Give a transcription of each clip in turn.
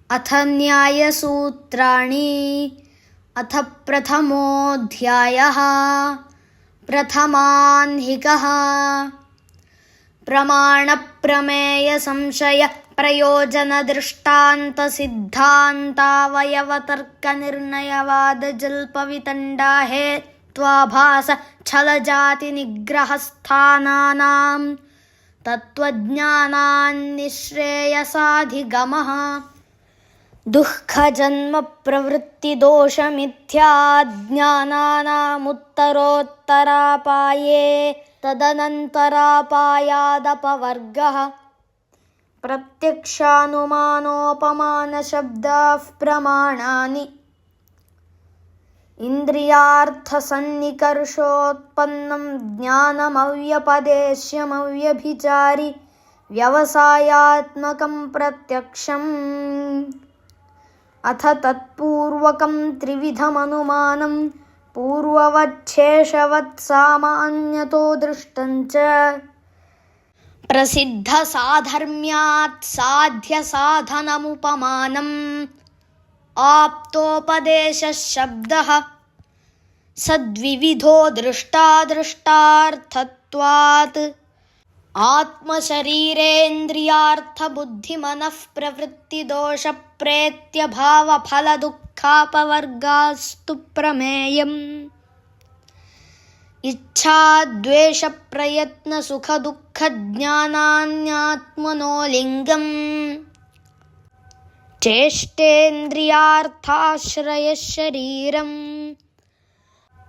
अथ न्यायसूत्राणि। अथ प्रथमोऽध्यायः। प्रथमाह्निकः। प्रमाणप्रमेयसंशयप्रयोजनदृष्टान्तसिद्धान्तावयवतर्कनिर्णयवादजल्पवितण्डाहेत्वाभास छलजातिनिग्रहस्थानानां तत्त्वज्ञानान्निःश्रेयसाधिगमः। दुःखजन्मप्रवृत्तिदोषमिथ्याज्ञानानामुत्तरोत्तरापाये तदनन्तरापायादपवर्गः। प्रत्यक्षानुमानोपमानशब्दाः प्रमाणानि। इन्द्रियार्थसन्निकर्षोत्पन्नं ज्ञानमव्यपदेश्यमव्यभिचारि व्यवसायात्मकं प्रत्यक्षम्। अथ तत्पूर्वकं त्रिविधमनुमानं पूर्ववच्छेषवत्सामान्यतो दृष्टञ्च। प्रसिद्धसाधर्म्यात् साध्यसाधनमुपमानम् आप्तोपदेशशब्दः सद्विविधो दृष्टादृष्टार्थत्वात् आत्मशरीरेन्द्रियार्थबुद्धिमनः प्रवृत्तिदोषप्रेत्यभावफलदुःखापवर्गास्तु प्रमेयम्। इच्छाद्वेषप्रयत्नसुखदुःखज्ञानान्यात्मनो लिङ्गम्। चेष्टेन्द्रियार्थाश्रयशरीरम्।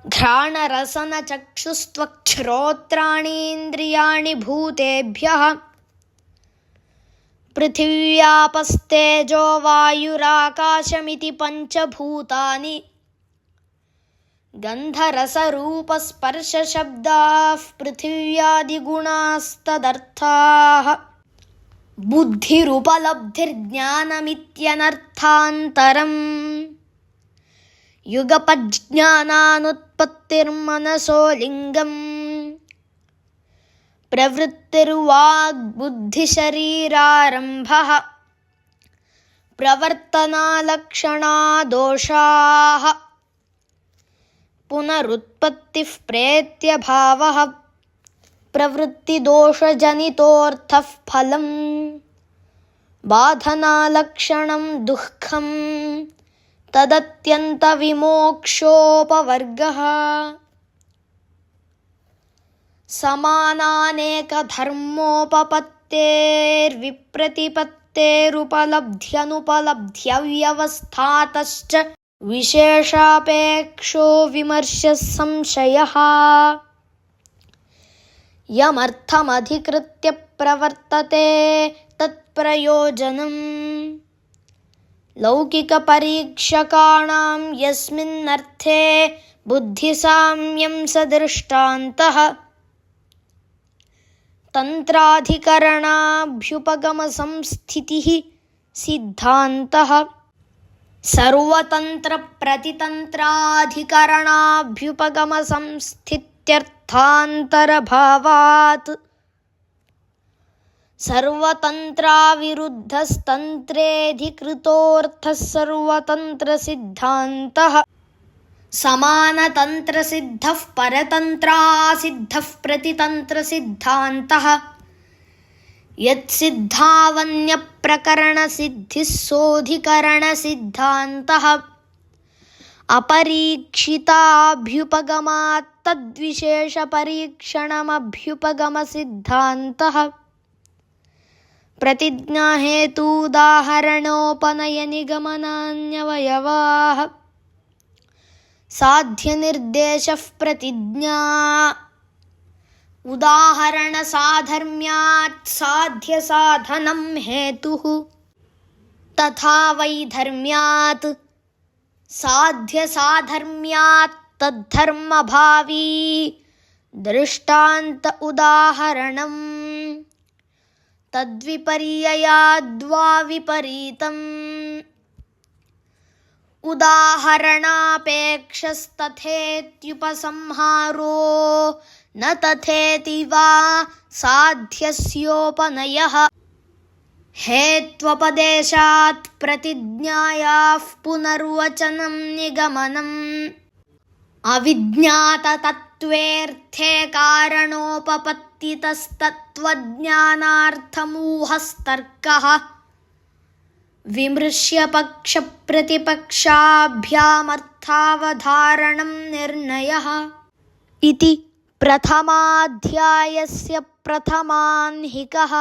घ्राणरसनचक्षुस्त्वक्श्रोत्राणीन्द्रियाणि भूतेभ्यः। पृथिव्यापस्तेजो वायुराकाशमिति पञ्चभूतानि। गन्धरसरूपस्पर्शशब्दाः पृथिव्यादिगुणास्तदर्थाः। बुद्धिरुपलब्धिर्ज्ञानमित्यनर्थान्तरम्। युगपज्ज्ञानानुत्पत्तिर्मनसो लिङ्गम्। प्रवृत्तिर्वाग्बुद्धिशरीरारम्भः। प्रवर्तनालक्षणादोषाः। पुनरुत्पत्तिः प्रेत्यभावः। प्रवृत्तिदोषजनितोऽर्थः फलम्। बाधनालक्षणं दुःखम् तदत्यन्तविमोक्षोपवर्गः। समानानेकधर्मोपपत्तेर्विप्रतिपत्तेरुपलब्ध्यनुपलब्ध्यव्यवस्थातश्च विशेषापेक्षो विमर्शः संशयः। यमर्थमधिकृत्य प्रवर्तते तत्प्रयोजनम्। लौकिकपरीक्षकाणां यस्मिन्नर्थे बुद्धिसाम्यं सदृष्टान्तः। तन्त्राधिकरणाभ्युपगमसंस्थितिः सिद्धान्तः। सर्वतन्त्रप्रतितन्त्राधिकरणाभ्युपगमसंस्थित्यर्थान्तरभावात्। सर्वतन्त्राविरुद्धस्तन्त्रेऽधिकृतोऽर्थः सर्वतन्त्रसिद्धान्तः। समानतन्त्रसिद्धः परतन्त्रासिद्धः प्रतितन्त्रसिद्धान्तः। यत्सिद्धावन्यप्रकरणसिद्धिः सोऽधिकरणसिद्धान्तः। अपरीक्षिताभ्युपगमात् तद्विशेषपरीक्षणमभ्युपगमसिद्धान्तः। प्रतिज्ञाहेतूदाहरणोपनयनिगमनान्यवयवाः। साध्यनिर्देशः प्रतिज्ञा। उदाहरणसाधर्म्यात् साध्यसाधनं हेतुः। तथा वैधर्म्यात् साध्यसाधर्म्यात् तद्धर्मभावी दृष्टान्त उदाहरणम्। तद्विपर्ययाद्वा विपरीतम्। उदाहरणापेक्षस्तथेत्युपसंहारो न तथेति वा साध्यस्योपनयः। हेत्वपदेशात् प्रतिज्ञायाः पुनर्वचनं निगमनम् अविज्ञाततत्त्वेऽर्थे कारणोपपत्तितस्तत्त्वज्ञानार्थमूहस्तर्कः विमृश्य पक्षप्रतिपक्षाभ्यामर्थावधारणं निर्णयः इति प्रथमाध्यायस्य प्रथमाह्निकः।